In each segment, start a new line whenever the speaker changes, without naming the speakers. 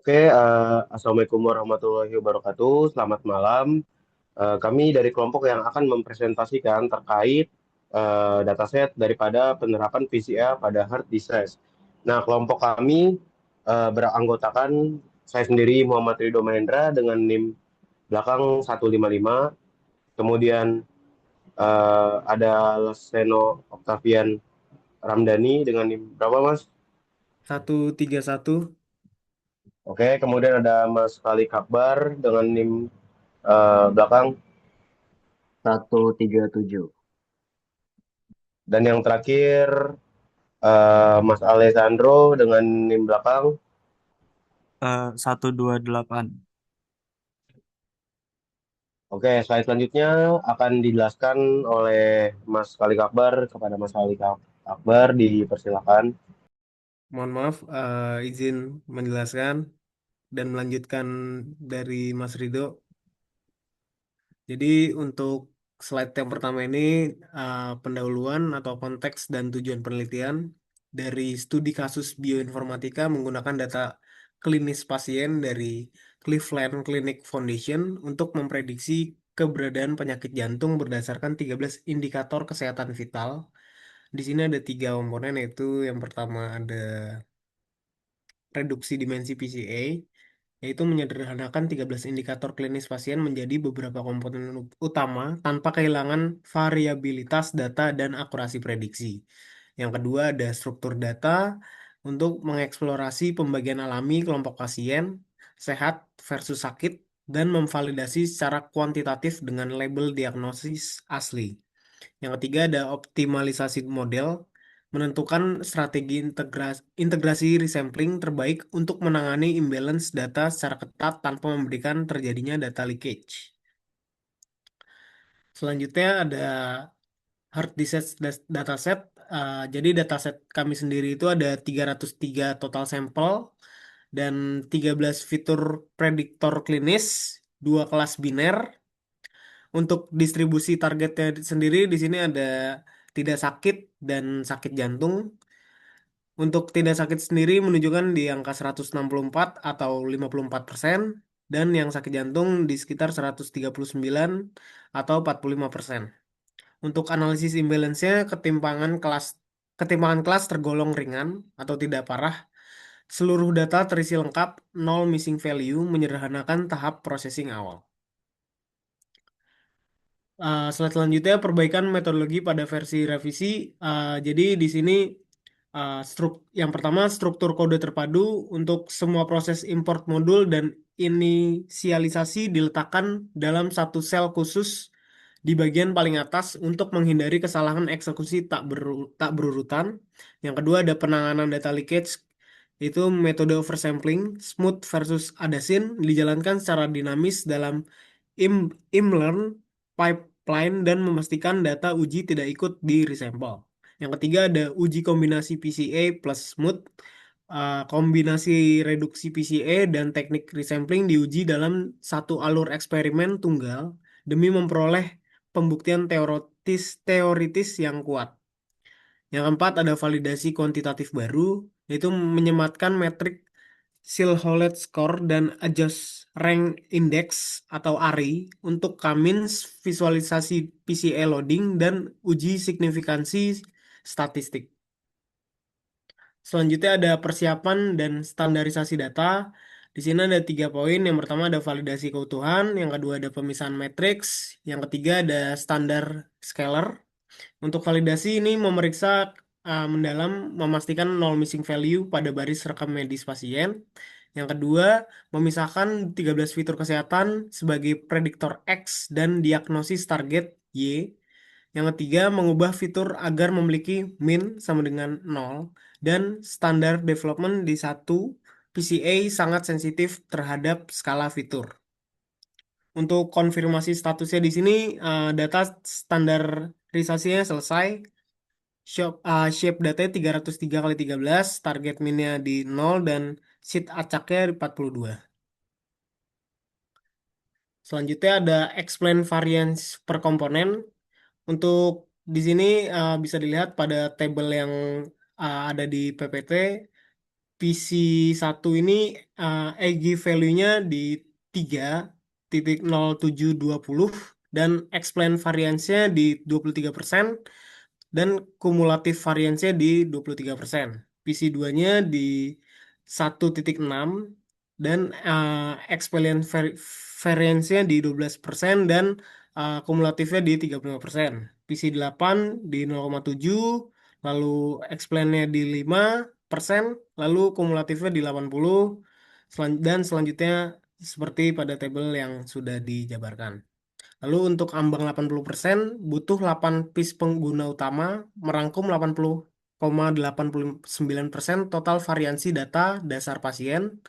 Assalamualaikum warahmatullahi wabarakatuh. Selamat malam. Kami dari kelompok yang akan mempresentasikan terkait dataset daripada penerapan PCA pada hard disk drive. Nah, kelompok kami beranggotakan saya sendiri Muhammad Ridho Mahendra dengan NIM belakang 155. Kemudian ada Leseno Octavian Ramdhani dengan NIM berapa, Mas?
131.
Oke, kemudian ada Mas Khalid Akbar dengan NIM belakang.
137.
Dan yang terakhir Mas Alessandro dengan NIM belakang.
128.
Oke, slide selanjutnya akan dijelaskan oleh Mas Khalid Akbar. Kepada Mas Khalid Akbar, dipersilakan.
Mohon maaf, izin menjelaskan dan melanjutkan dari Mas Ridho. Jadi untuk slide yang pertama ini pendahuluan atau konteks dan tujuan penelitian dari studi kasus bioinformatika menggunakan data klinis pasien dari Cleveland Clinic Foundation untuk memprediksi keberadaan penyakit jantung berdasarkan 13 indikator kesehatan vital. Di sini ada tiga komponen, yaitu yang pertama ada reduksi dimensi PCA, yaitu menyederhanakan 13 indikator klinis pasien menjadi beberapa komponen utama tanpa kehilangan variabilitas data dan akurasi prediksi. Yang kedua ada struktur data untuk mengeksplorasi pembagian alami kelompok pasien, sehat versus sakit, dan memvalidasi secara kuantitatif dengan label diagnosis asli. Yang ketiga ada optimalisasi model, menentukan strategi integrasi resampling terbaik untuk menangani imbalance data secara ketat tanpa memberikan terjadinya data leakage. Selanjutnya ada hard disk dataset. Jadi dataset kami sendiri itu ada 303 total sampel dan 13 fitur prediktor klinis, dua kelas biner. Untuk distribusi targetnya sendiri di sini ada tidak sakit dan sakit jantung. Untuk tidak sakit sendiri menunjukkan di angka 164 atau 54% dan yang sakit jantung di sekitar 139 atau 45%. Untuk analisis imbalance-nya ketimpangan kelas tergolong ringan atau tidak parah. Seluruh data terisi lengkap, nol missing value, menyederhanakan tahap processing awal. Slide selanjutnya perbaikan metodologi pada versi revisi. Jadi di sini yang pertama struktur kode terpadu untuk semua proses import modul dan inisialisasi diletakkan dalam satu sel khusus di bagian paling atas untuk menghindari kesalahan eksekusi tak berurutan. Yang kedua ada penanganan data leakage, itu metode oversampling, smooth versus adasin dijalankan secara dinamis dalam im-learn pipeline dan memastikan data uji tidak ikut di resample. Yang ketiga ada uji kombinasi PCA plus smooth. Kombinasi reduksi PCA dan teknik resampling diuji dalam satu alur eksperimen tunggal demi memperoleh pembuktian teoritis yang kuat. Yang keempat ada validasi kuantitatif baru, yaitu menyematkan metrik Silhouette Score dan Adjust Rank Index atau ARI untuk Cummins visualisasi PCA loading dan uji signifikansi statistik. Selanjutnya ada persiapan dan standarisasi data. Di sini ada tiga poin. Yang pertama ada validasi keutuhan, yang kedua ada pemisahan matriks, yang ketiga ada standar scalar. Untuk validasi ini memeriksa mendalam memastikan nol missing value pada baris rekam medis pasien. Yang kedua, memisahkan 13 fitur kesehatan sebagai prediktor X dan diagnosis target Y. Yang ketiga, mengubah fitur agar memiliki min sama dengan 0 dan standar development di satu PCA sangat sensitif terhadap skala fitur. Untuk konfirmasi statusnya di sini, data standarisasinya selesai. Shape datanya 303 kali 13, target minnya di 0 dan sheet acaknya di 42. Selanjutnya ada explain variance per komponen. Untuk di sini bisa dilihat pada tabel yang ada di PPT. PC1 ini EIGI value-nya di 3,0720 dan explain variance-nya di 23% dan kumulatif variance-nya di 23%. PC2-nya di 1,6 dan explain variance-nya di 12% dan kumulatifnya di 35%. PC8 di 0,7, lalu explain-nya di 5%, lalu kumulatifnya di 80, dan selanjutnya seperti pada tabel yang sudah dijabarkan. Lalu untuk ambang 80% butuh 8 piece pengguna utama merangkum 80,89% total variansi data dasar pasien.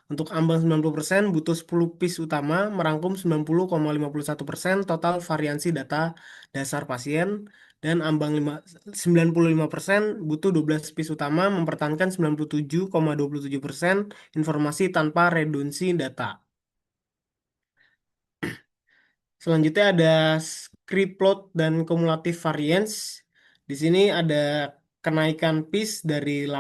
Untuk ambang 90% butuh 10 piece utama merangkum 90,51% total variansi data dasar pasien. Dan ambang 95% butuh 12 piece utama mempertahankan 97,27% informasi tanpa redundansi data. Selanjutnya ada script plot dan cumulative variance. Di sini ada kenaikan PIS dari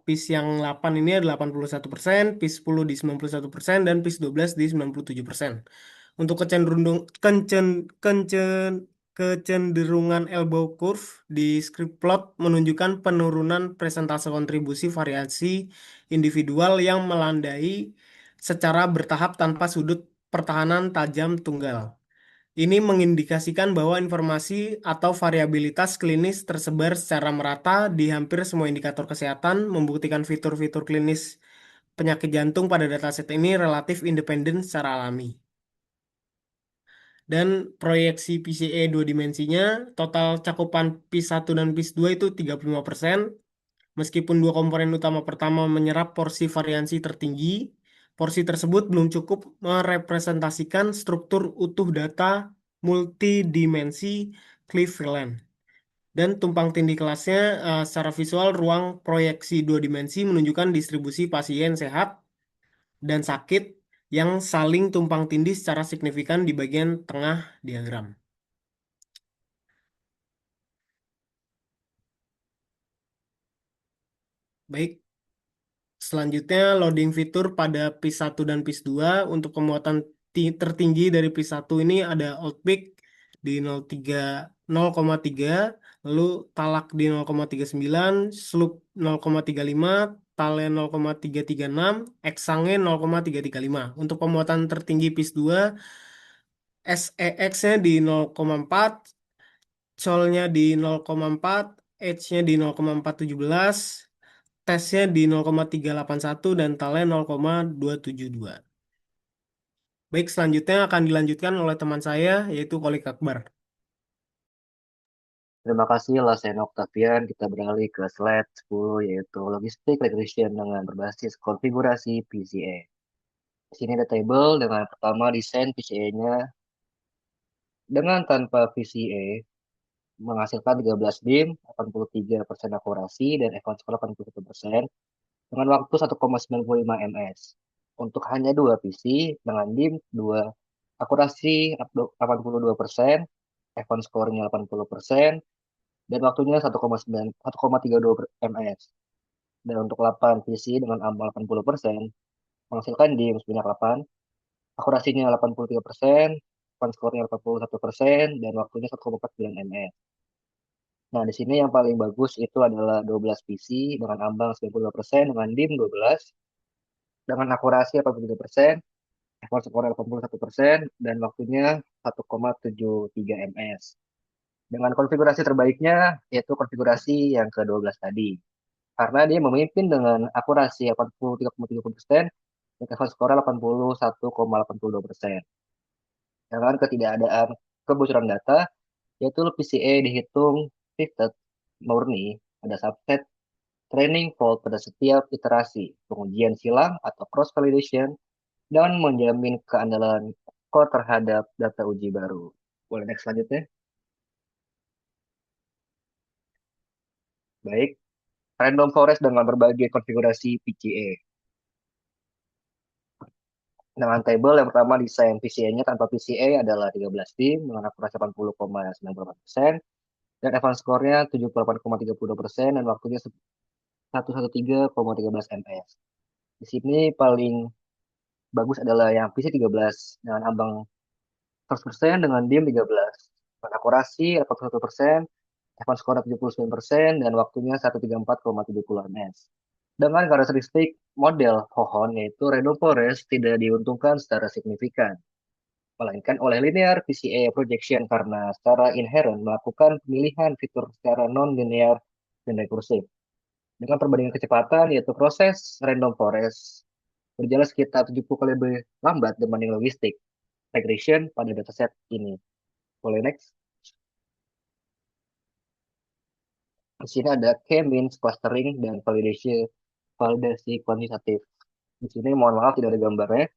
PIS yang 8 ini ada 81%, PIS 10 di 91%, dan PIS 12 di 97%. Untuk kecenderungan elbow curve di script plot menunjukkan penurunan presentase kontribusi variasi individual yang melandai secara bertahap tanpa sudut pertahanan tajam tunggal. Ini mengindikasikan bahwa informasi atau variabilitas klinis tersebar secara merata di hampir semua indikator kesehatan, membuktikan fitur-fitur klinis penyakit jantung pada dataset ini relatif independen secara alami. Dan proyeksi PCE dua dimensinya, total cakupan PIS 1 dan PIS 2 itu 35%. Meskipun dua komponen utama pertama menyerap porsi variansi tertinggi, porsi tersebut belum cukup merepresentasikan struktur utuh data multidimensi Cleveland. Dan tumpang tindih kelasnya secara visual ruang proyeksi dua dimensi menunjukkan distribusi pasien sehat dan sakit yang saling tumpang tindih secara signifikan di bagian tengah diagram. Baik, selanjutnya, loading fitur pada PIS 1 dan PIS 2 untuk pemuatan tertinggi dari PIS 1 ini ada Outpeak di 0,3, lalu Talak di 0,39, Sloop 0,35, Tale 0,336, Eksange 0,335. Untuk pemuatan tertinggi PIS 2, SEX-nya di 0,4, Col-nya di 0,4, Edge-nya di 0,417, tesnya di 0,381 dan talnya 0,272. Baik, selanjutnya akan dilanjutkan oleh teman saya yaitu Kolik Akbar.
Terima kasih Lasen Octavian. Kita beralih ke slide 10 yaitu logistik regression dengan berbasis konfigurasi PCA. Di sini ada table dengan pertama desain PCA-nya dengan tanpa PCA menghasilkan 13 DIM, 83% akurasi dan event score 81% dengan waktu 1,95 ms. Untuk hanya dua PC dengan DIM 2 akurasi 82%, event score-nya 80%, dan waktunya 1,32 ms. Dan untuk 8 PC dengan amal 80% menghasilkan di sebanyak 8, akurasinya 83%, fun score-nya 81%, dan waktunya 1,49 ms. Nah, di sini yang paling bagus itu adalah 12 PC dengan ambang 92%, dengan DIM 12, dengan akurasi 83%, effort score 81%, dan waktunya 1,73 ms. Dengan konfigurasi terbaiknya, yaitu konfigurasi yang ke-12 tadi. Karena dia memimpin dengan akurasi 83,30% dan effort score 81,82%. Dengan ketidakadaan kebocoran data, yaitu PCA dihitung shifted murni pada subset training fault pada setiap iterasi pengujian silang atau cross validation dan menjamin keandalan core terhadap data uji baru. Boleh next selanjutnya. Baik, random forest dengan berbagai konfigurasi PCA. Dengan table yang pertama desain PCA-nya tanpa PCA adalah 13 tim dengan akurasi 80,94% dan advance score-nya 78,32% dan waktunya 113,13 ms. Di sini paling bagus adalah yang PC13 dengan ambang 100% dengan DIM 13. Dan akurasi 81%, advance score 79%, dan waktunya 134,70 ms. Dengan karakteristik model pohon yaitu Random Forest tidak diuntungkan secara signifikan, melainkan oleh linear PCA projection karena secara inherent melakukan pemilihan fitur secara non-linear dan rekursif. Dengan perbandingan kecepatan yaitu proses Random Forest berjalan sekitar 70 kali lebih lambat dibanding logistik regression pada dataset ini. Boleh next? Di sini ada k-means clustering dan validasi kuantitatif. Di sini mohon maaf tidak ada gambarnya.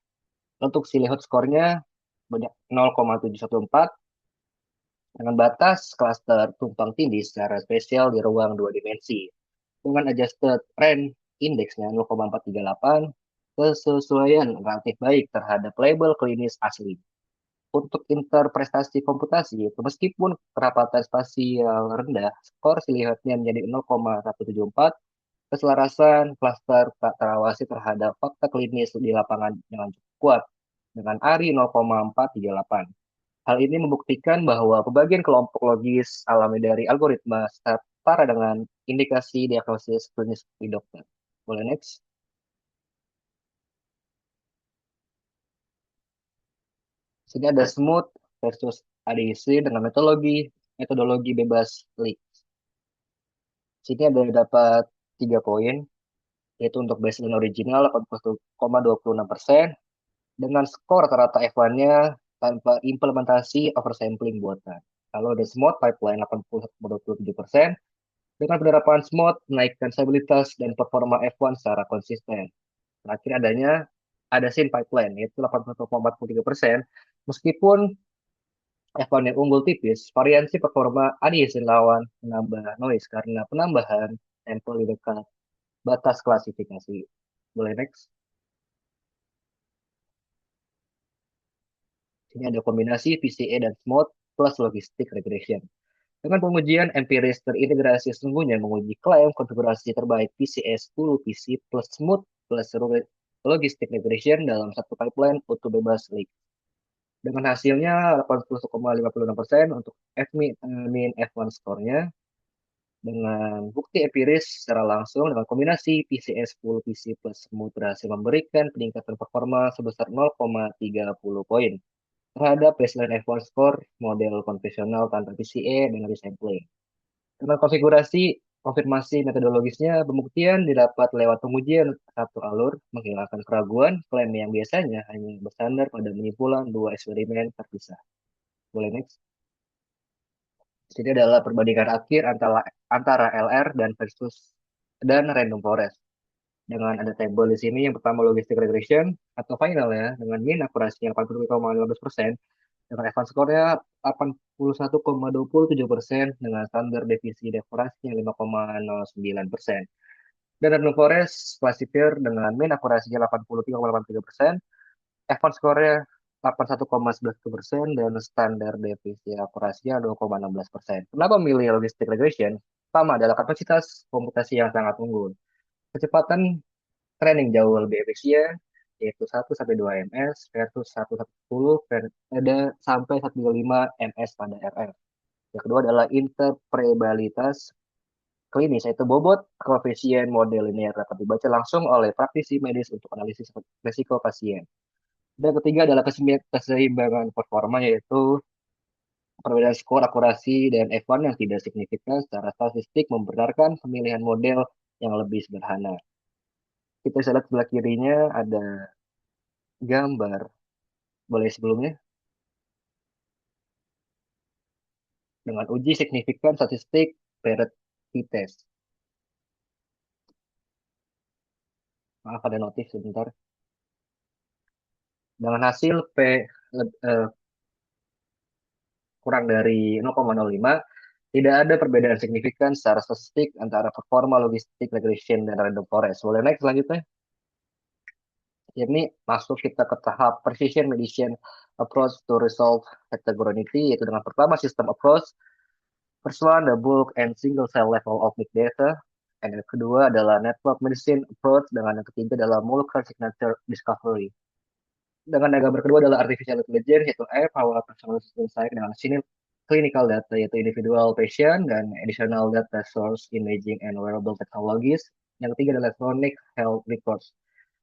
Untuk Silhouette skornya banyak 0,714 dengan batas cluster tumpang tindih secara spesial di ruang 2 dimensi. Dengan adjusted range indeksnya 0,438, kesesuaian relatif baik terhadap label klinis asli. Untuk interpretasi komputasi, itu meskipun kerapatan spasial rendah, skor Silhouette-nya menjadi 0,174, keselarasan klaster tak terawasi terhadap fakta klinis di lapangan dengan cukup kuat, dengan ARI 0,438. Hal ini membuktikan bahwa pembagian kelompok logis alami dari algoritma setara dengan indikasi diagnosis klinis di dokter. Boleh next? Sini ada smooth versus ADC dengan metodologi bebas leak. Sini ada dapat 3 poin, yaitu untuk baseline original 80,26%, dengan skor rata-rata F1-nya tanpa implementasi oversampling buatan. Kalau ada smooth pipeline 81,27%, dengan penerapan smooth menaikkan stabilitas dan performa F1 secara konsisten. Terakhir ada scene pipeline, yaitu 81,43%, meskipun F1 yang unggul tipis, variasi performa ADC lawan menambah noise karena penambahan sampel di dekat batas klasifikasi. Boleh next? Ini ada kombinasi PCA dan smooth plus logistic regression. Dengan pengujian empiris terintegrasi sesungguhnya menguji klaim konfigurasi terbaik PCA 10 PC plus smooth plus logistic regression dalam satu pipeline utuh bebas leak. Dengan hasilnya 81,56% untuk min F1 skornya, dengan bukti empiris secara langsung dengan kombinasi PCA 10 PC plus smooth berhasil memberikan peningkatan performa sebesar 0,30 poin terhadap baseline F1 score model konvensional tanpa PCA dan resampling. Dengan konfirmasi metodologisnya, pembuktian didapat lewat pengujian satu alur, menghilangkan keraguan klaim yang biasanya hanya bersandar pada penyimpulan dua eksperimen terpisah. Boleh next? Sini adalah perbandingan akhir antara LR dan random forest. Dengan ada tabel di sini, yang pertama logistic regression atau final ya, dengan min akurasinya 80,15%, dengan advance score-nya 81,27%, dengan standar divisi deforasinya 5,09%. Dan random forest classifier dengan min akurasinya 83,83%, advance score-nya 81,11% dan standar divisi akurasinya 2,16%. Kenapa memilih logistic regression? Pertama adalah kapasitas komputasi yang sangat unggul. Kecepatan training jauh lebih efisien, yaitu 1-2 ms versus 1-10 sampai 1,5 ms pada RF. Yang kedua adalah interpretabilitas klinis, yaitu bobot koefisien model linear dapat dibaca langsung oleh praktisi medis untuk analisis risiko pasien. Dan ketiga adalah keseimbangan performa, yaitu perbedaan skor akurasi dan F1 yang tidak signifikan secara statistik membenarkan pemilihan model yang lebih sederhana. Kita bisa lihat sebelah kirinya ada gambar. Boleh sebelumnya? Dengan uji signifikan statistik Barrett t-test. Maaf ada notif sebentar. Dengan hasil kurang dari 0,05, tidak ada perbedaan signifikan secara statistik antara performa logistik regression dan random forest. Boleh naik selanjutnya? Ini masuk kita ke tahap precision mediation approach to resolve heterogeneity, yaitu dengan pertama sistem approach, first one, the bulk and single cell level of big data, Dan yang kedua adalah network medicine approach, dengan yang ketiga adalah molecular signature discovery. Dengan yang gambar kedua adalah artificial intelligence, yaitu AI powered personalized insight dengan clinical data, yaitu individual patient, dan additional data source imaging and wearable technologies. Yang ketiga adalah electronic health records,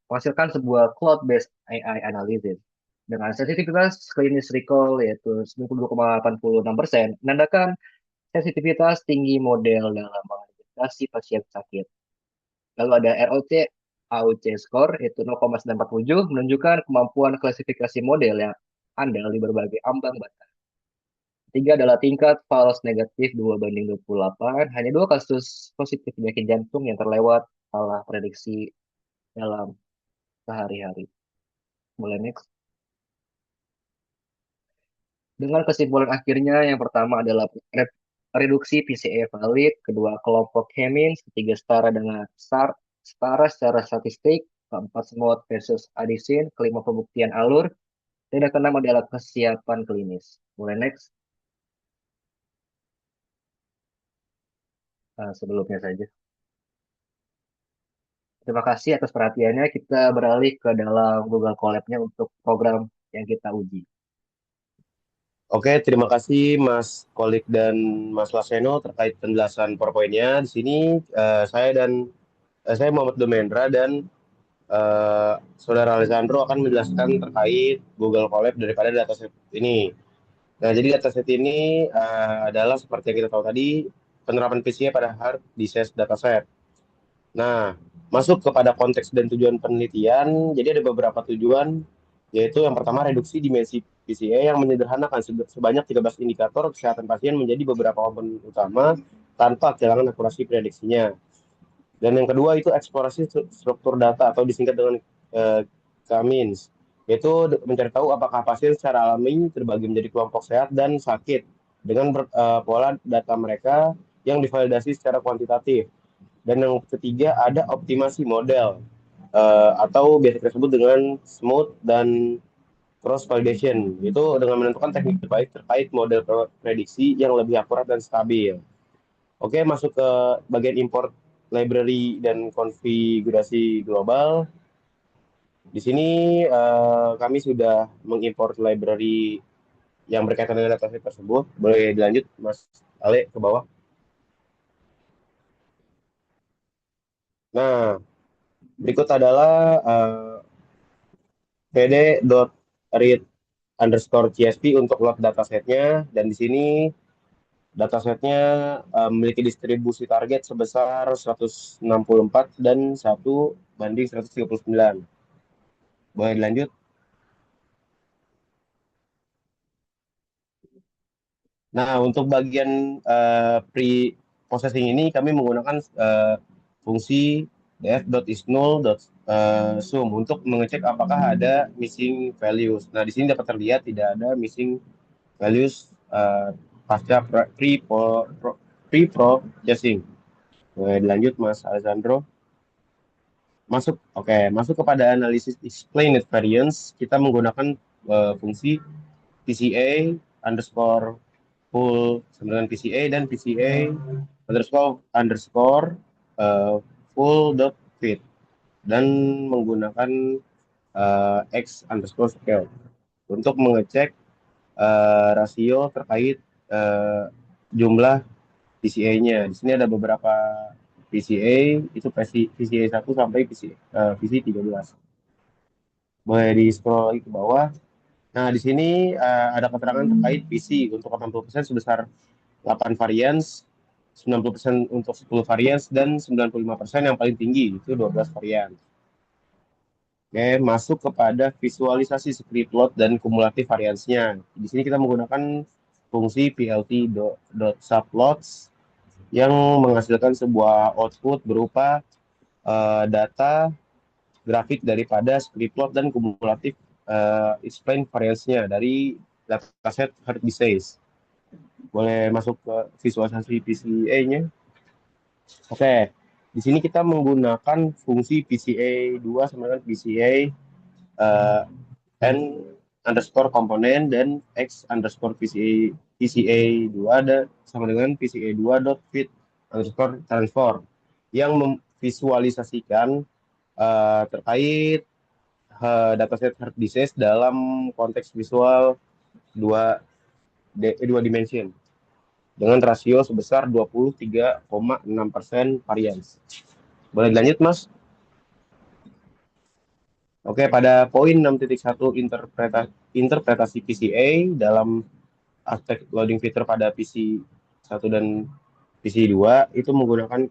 menghasilkan sebuah cloud-based AI analysis dengan sensitivitas klinis recall yaitu 92,86%, menandakan sensitivitas tinggi model dalam mengidentifikasi pasien sakit. Lalu ada ROC AUC score yaitu 0,947, menunjukkan kemampuan klasifikasi model yang andal di berbagai ambang batas. Ketiga adalah tingkat false negatif 2:28. Hanya 2 kasus positif penyakit jantung yang terlewat salah prediksi dalam sehari-hari. Boleh next. Dengan kesimpulan akhirnya, yang pertama adalah reduksi PCA valid, kedua kelompok Hemings, ketiga setara dengan setara secara statistik, keempat smooth versus adisin, kelima pembuktian alur, dan yang keenam adalah kesiapan klinis. Mulai next. Sebelumnya saja. Terima kasih atas perhatiannya. Kita beralih ke dalam Google Colab-nya untuk program yang kita uji.
Oke, terima kasih Mas Kolik dan Mas Laseno terkait penjelasan PowerPoint-nya. Di sini saya Muhammad Domendra dan Saudara Alessandro akan menjelaskan terkait Google Colab daripada dataset ini. Nah, jadi dataset ini adalah seperti yang kita tahu tadi, penerapan PCA pada hard disease dataset. Nah, masuk kepada konteks dan tujuan penelitian, jadi ada beberapa tujuan, yaitu yang pertama reduksi dimensi PCA yang menyederhanakan sebanyak 13 indikator kesehatan pasien menjadi beberapa komponen utama tanpa kehilangan akurasi prediksinya. Dan yang kedua itu eksplorasi struktur data atau disingkat dengan K-means, yaitu mencari tahu apakah pasien secara alami terbagi menjadi kelompok sehat dan sakit dengan pola data mereka yang divalidasi secara kuantitatif. Dan yang ketiga ada optimasi model atau biasa disebut dengan smooth dan cross validation, itu dengan menentukan teknik terbaik terkait model prediksi yang lebih akurat dan stabil. Oke, masuk ke bagian import library dan konfigurasi global. Di sini kami sudah mengimport library yang berkaitan dengan dataset tersebut. Boleh dilanjut, Mas Ale, ke bawah. Nah, berikut adalah pd.read_csv untuk load datasetnya, dan di sini datasetnya memiliki distribusi target sebesar 164 dan 1:139. Boleh dilanjut? Nah, untuk bagian pre-processing ini kami menggunakan fungsi df.isNull.sum untuk mengecek apakah ada missing values. Nah, di sini dapat terlihat tidak ada missing values pasca pre-processing. Boleh dilanjut, Mas Alessandro? Masuk kepada analisis explained variance. Kita menggunakan fungsi PCA underscore full dengan PCA dan PCA underscore full dot fit, dan menggunakan x underscore scale untuk mengecek rasio terkait jumlah PCA-nya. Di sini ada beberapa PCA, itu PCA 1 sampai PCA 13. Boleh di scroll lagi ke bawah. Nah, di sini ada keterangan terkait PC untuk 80% sebesar 8 varians, 90% untuk 10 varians, dan 95% yang paling tinggi itu 12 varian. Oke, masuk kepada visualisasi script load dan kumulatif variansnya. Di sini kita menggunakan fungsi plt.subplots yang menghasilkan sebuah output berupa data grafik daripada script load dan kumulatif explain variansnya dari dataset hard disease. Boleh masuk ke visualisasi PCA-nya. Oke, di sini kita menggunakan fungsi PCA 2 sama dengan PCA n underscore komponen dan x underscore PCA 2 ada sama dengan PCA 2 dot fit underscore transform. yang memvisualisasikan terkait dataset hard disk dalam konteks visual dua dimension dengan rasio sebesar 23,6% variance. Boleh dilanjut, Mas? Oke, pada poin 6.1 interpretasi PCA dalam aspek loading feature pada PC 1 dan PC 2 itu menggunakan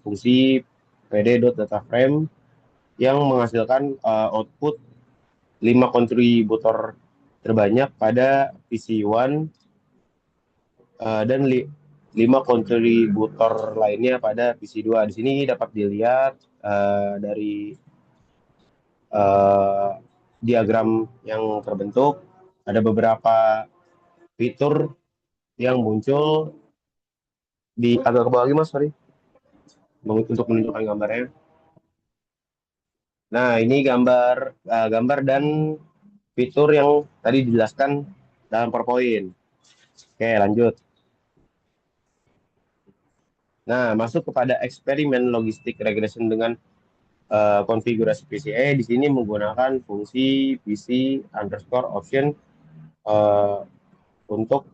fungsi pd.dataframe yang menghasilkan output 5 kontributor terbanyak pada PC 1 dan 5 kontributor lainnya pada PC 2. Di sini dapat dilihat dari diagram yang terbentuk, ada beberapa fitur yang muncul di agak ke bawah lagi, Mas, sorry, untuk menunjukkan gambarnya. Nah, ini gambar dan fitur yang tadi dijelaskan dalam PowerPoint. Oke, lanjut. Nah, masuk kepada eksperimen logistik regression dengan konfigurasi PCA. Di sini menggunakan fungsi PC underscore option untuk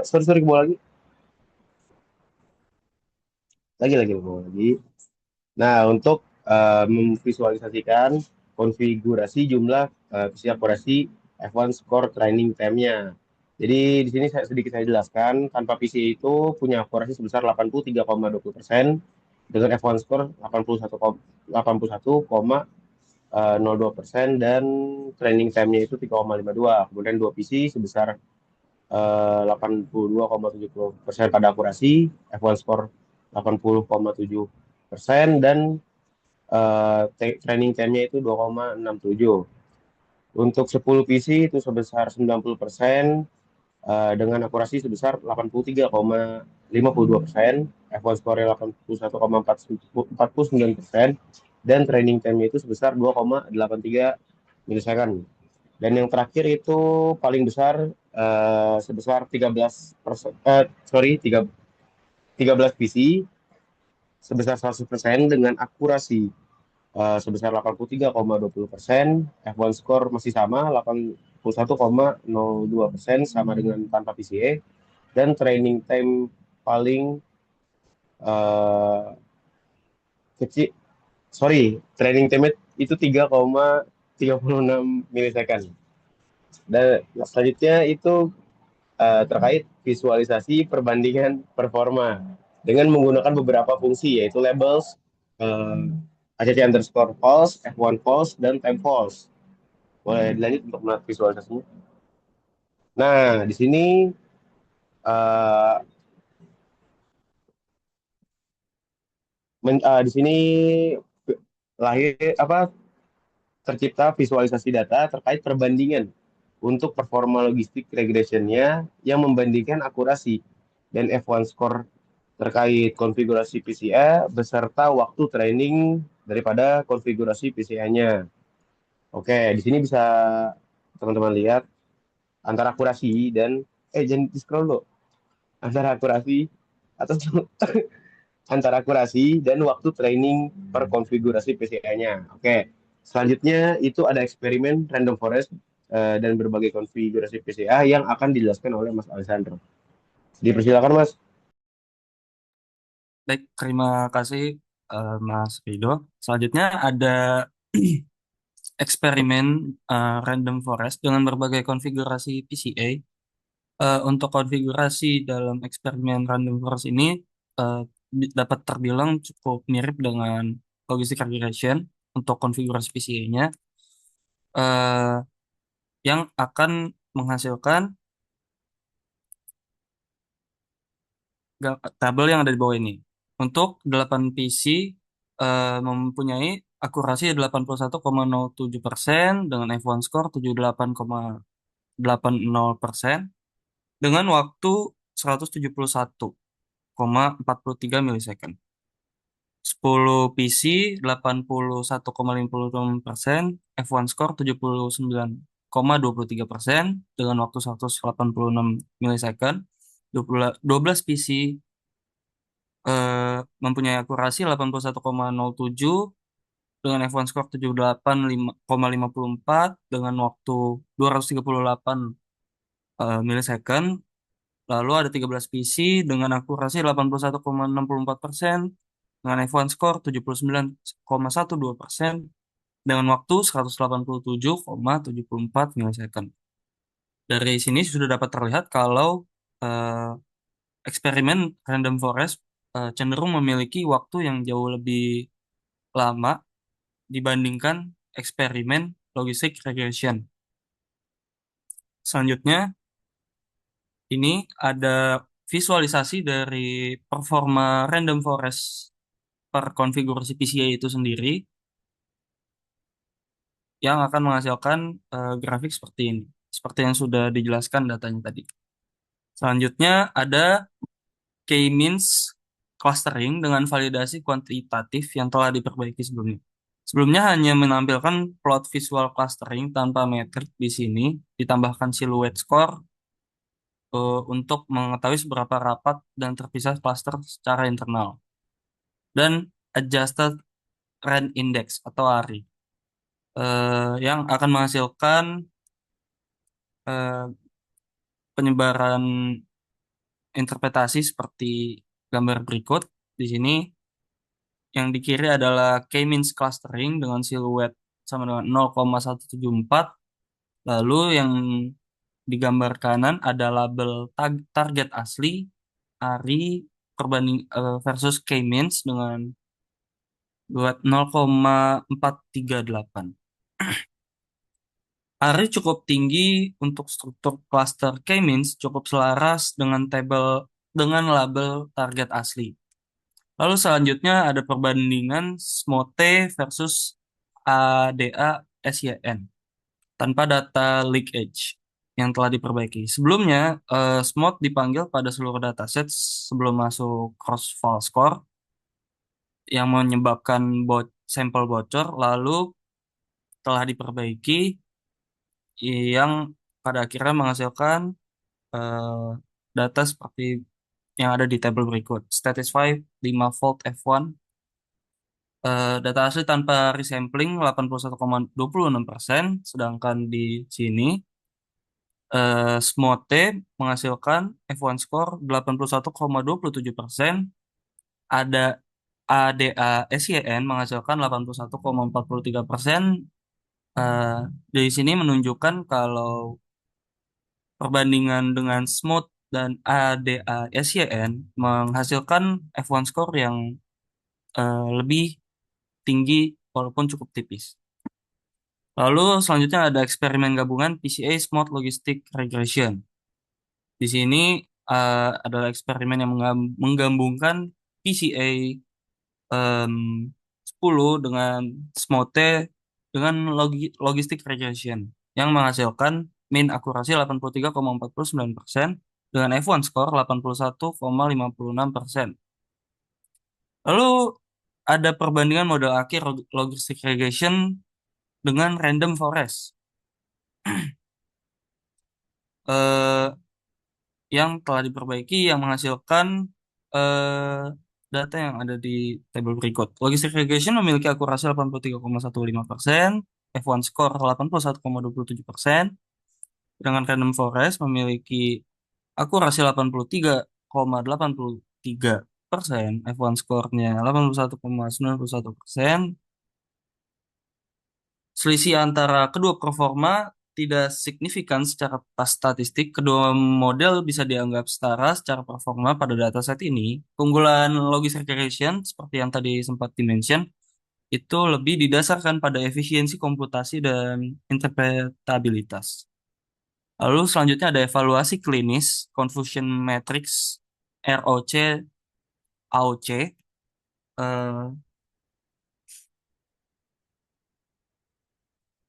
sorry ke bawah lagi. Nah, untuk memvisualisasikan konfigurasi jumlah PC akurasi F1 score training time-nya. Jadi di sini sedikit saya jelaskan, tanpa PC itu punya akurasi sebesar 83,20% dengan F1 score 81,02% dan training time-nya itu 3,52. Kemudian dua PC sebesar 82,70% pada akurasi, F1 score 80,7% dan training time-nya itu 2,67. Untuk 10 PC itu sebesar 90% dengan akurasi sebesar 83,52%, F1 score 81,49% dan training time-nya itu sebesar 2,83 milisecond. Dan yang terakhir itu paling besar sebesar 13 PC sebesar 100% dengan akurasi sebesar 83,20%, F1 score masih sama 81,02% sama dengan tanpa PCA, dan training time paling kecil, training time itu 3,36 milisecond. Dan selanjutnya itu terkait visualisasi perbandingan performa dengan menggunakan beberapa fungsi yaitu labels, ACC underscore false, F1 false, dan time false. Boleh dilanjut untuk melihat visualisasinya. Nah, di sini di sini lahir tercipta visualisasi data terkait perbandingan untuk performa logistik regression-nya yang membandingkan akurasi dan F1 score terkait konfigurasi PCA beserta waktu training daripada konfigurasi PCA-nya. Oke, di sini bisa teman-teman lihat antara akurasi dan jangan di scroll dulu. Antara akurasi atau antara akurasi dan waktu training per konfigurasi PCA-nya. Oke. Selanjutnya itu ada eksperimen random forest dan berbagai konfigurasi PCA yang akan dijelaskan oleh Mas Alessandro. Dipersilakan, Mas.
Baik, terima kasih Mas Rido. Selanjutnya ada eksperimen random forest dengan berbagai konfigurasi PCA. Untuk konfigurasi dalam eksperimen random forest ini dapat terbilang cukup mirip dengan logistic regression untuk konfigurasi PCA-nya yang akan menghasilkan tabel yang ada di bawah ini. Untuk 8 PC mempunyai akurasi 81,07% dengan F1 score 78,80% dengan waktu 171,43 milisecond. 10 PC 81,56%, F1 score 79,23% dengan waktu 186 milisecond. 12 PC mempunyai akurasi 81,07 dengan F1 score 78,54 dengan waktu 238 milisecond. Lalu ada 13 PC dengan akurasi 81,64% dengan F1 score 79,12% dengan waktu 187,74 milisecond. Dari sini sudah dapat terlihat kalau eh, eksperimen Random Forest cenderung memiliki waktu yang jauh lebih lama dibandingkan eksperimen logistic regression. Selanjutnya, ini ada visualisasi dari performa Random Forest per konfigurasi PCA itu sendiri yang akan menghasilkan grafik seperti ini, seperti yang sudah dijelaskan datanya tadi. Selanjutnya ada K-means clustering dengan validasi kuantitatif yang telah diperbaiki sebelumnya. Sebelumnya hanya menampilkan plot visual clustering tanpa metrik di sini, ditambahkan silhouette score untuk mengetahui seberapa rapat dan terpisah cluster secara internal. Dan adjusted rand index atau ARI yang akan menghasilkan eh, penyebaran interpretasi seperti gambar berikut. Di sini yang di kiri adalah K-means clustering dengan siluet sama dengan 0,174. Lalu yang di gambar kanan ada label target asli, ARI versus K-means dengan 0,438. ARI cukup tinggi untuk struktur cluster K-means cukup selaras dengan label target asli. Lalu selanjutnya ada perbandingan SMOTE versus ADA SYN tanpa data leakage yang telah diperbaiki. Sebelumnya, SMOTE dipanggil pada seluruh dataset sebelum masuk cross-file score yang menyebabkan sampel bocor, lalu telah diperbaiki yang pada akhirnya menghasilkan eh, data seperti yang ada di tabel berikut. Status 5, 5 volt F1, data asli tanpa resampling 81,26%, sedangkan di sini SMOTE menghasilkan F1 score 81,27%, ada ADA SYN menghasilkan 81,43%. Dari sini menunjukkan kalau perbandingan dengan Smooth dan ADA SYN menghasilkan F1 score yang lebih tinggi walaupun cukup tipis. Lalu selanjutnya ada eksperimen gabungan PCA Smooth Logistic Regression. Di sini adalah eksperimen yang menggabungkan PCA 10 dengan SMOTE dengan logistic regression yang menghasilkan mean akurasi 83,49% dengan F1 score 81,56%. Lalu ada perbandingan model akhir logistic regression dengan random forest yang telah diperbaiki yang menghasilkan data yang ada di tabel berikut. Logistic regression memiliki akurasi 83,15%, F1 score 81,27%, sedangkan random forest memiliki akurasi 83,83%, F1 score-nya 81,91%. Selisih antara kedua performa tidak signifikan secara statistik. Kedua model bisa dianggap setara secara performa pada dataset ini. Keunggulan logis regression seperti yang tadi sempat dimention itu lebih didasarkan pada efisiensi komputasi dan interpretabilitas. Lalu selanjutnya ada evaluasi klinis confusion matrix ROC AOC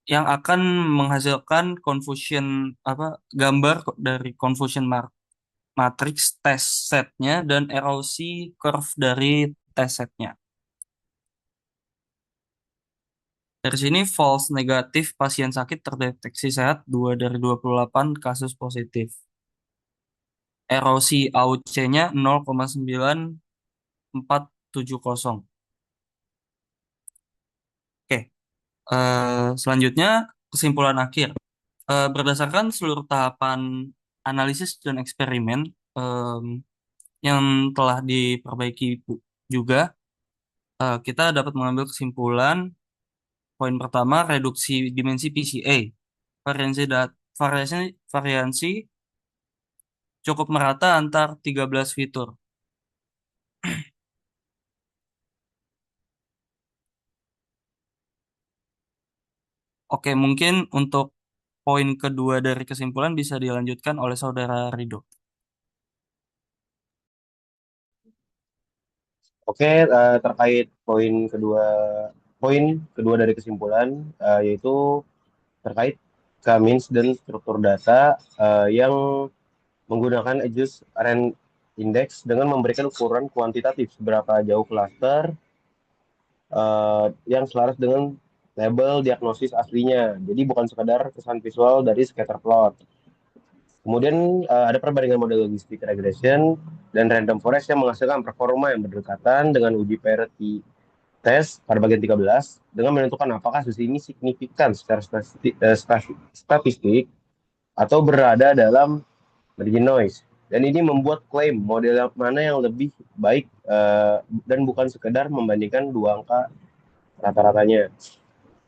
yang akan menghasilkan confusion gambar dari confusion matrix test setnya dan erosi curve dari test setnya. Dari sini false negatif pasien sakit terdeteksi sehat 2 dari 28 kasus positif. Erosi AUC-nya 0,9 470. Oke, selanjutnya kesimpulan akhir. Berdasarkan seluruh tahapan analisis dan eksperimen em, yang telah diperbaiki juga, kita dapat mengambil kesimpulan. Poin pertama, reduksi dimensi PCA. Variasi, variansi cukup merata antar 13 fitur. Oke, mungkin untuk poin kedua dari kesimpulan bisa dilanjutkan oleh Saudara Rido.
Oke, terkait poin kedua dari kesimpulan, yaitu terkait k-means dan struktur data yang menggunakan Aegis Rand Index dengan memberikan ukuran kuantitatif seberapa jauh klaster yang selaras dengan label diagnosis aslinya. Jadi bukan sekadar kesan visual dari scatter plot. Kemudian ada perbandingan model logistik regression dan random forest yang menghasilkan performa yang berdekatan dengan uji parity test pada bagian 13 dengan menentukan apakah hasil ini signifikan secara statistik atau berada dalam margin noise. Dan ini membuat klaim model yang mana yang lebih baik dan bukan sekedar membandingkan dua angka rata-ratanya.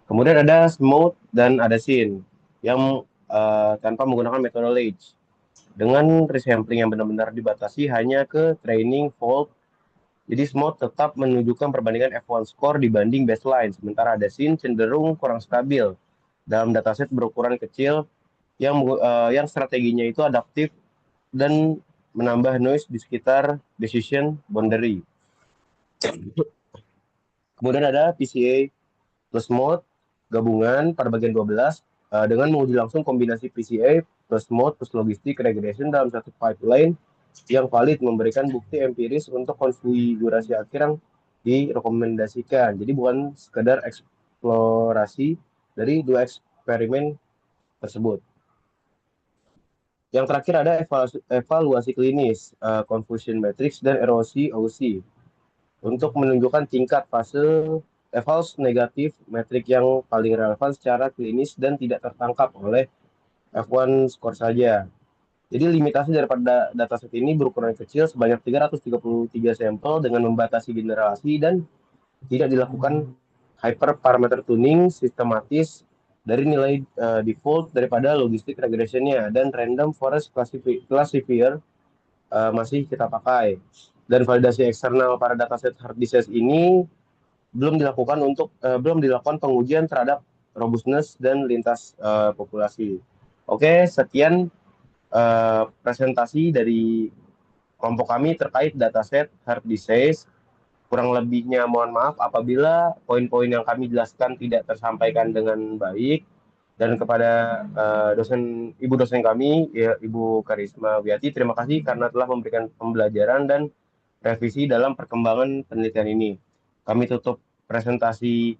Kemudian ada smooth dan ada scene yang tanpa menggunakan metode Leach. Dengan resampling yang benar-benar dibatasi hanya ke training fault. Jadi smooth tetap menunjukkan perbandingan F1 score dibanding baseline, sementara ada scene cenderung kurang stabil dalam dataset berukuran kecil yang strateginya itu adaptif dan menambah noise di sekitar decision boundary. Kemudian ada PCA plus mode gabungan pada bagian 12 dengan menguji langsung kombinasi PCA plus mode plus logistik regression dalam satu pipeline yang valid memberikan bukti empiris untuk konfigurasi akhir yang direkomendasikan. Jadi bukan sekedar eksplorasi dari dua eksperimen tersebut. Yang terakhir ada evaluasi klinis, confusion matrix dan erosi OC untuk menunjukkan tingkat fase false negatif metrik yang paling relevan secara klinis dan tidak tertangkap oleh F1 score saja. Jadi limitasi daripada dataset ini berukuran kecil sebanyak 333 sampel dengan membatasi generasi dan tidak dilakukan hyperparameter tuning sistematis dari nilai default daripada logistik regressionnya dan random forest classifier masih kita pakai. Dan validasi eksternal para dataset hard disk ini belum dilakukan pengujian terhadap robustness dan lintas populasi. Oke, sekian presentasi dari kelompok kami terkait dataset hard disk. Kurang lebihnya mohon maaf apabila poin-poin yang kami jelaskan tidak tersampaikan dengan baik. Dan kepada ibu dosen kami, ya, Ibu Karisma Wiyati, terima kasih karena telah memberikan pembelajaran dan revisi dalam perkembangan penelitian ini. Kami tutup presentasi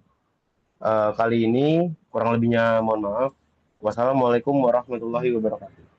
kali ini, kurang lebihnya mohon maaf. Wassalamualaikum warahmatullahi wabarakatuh.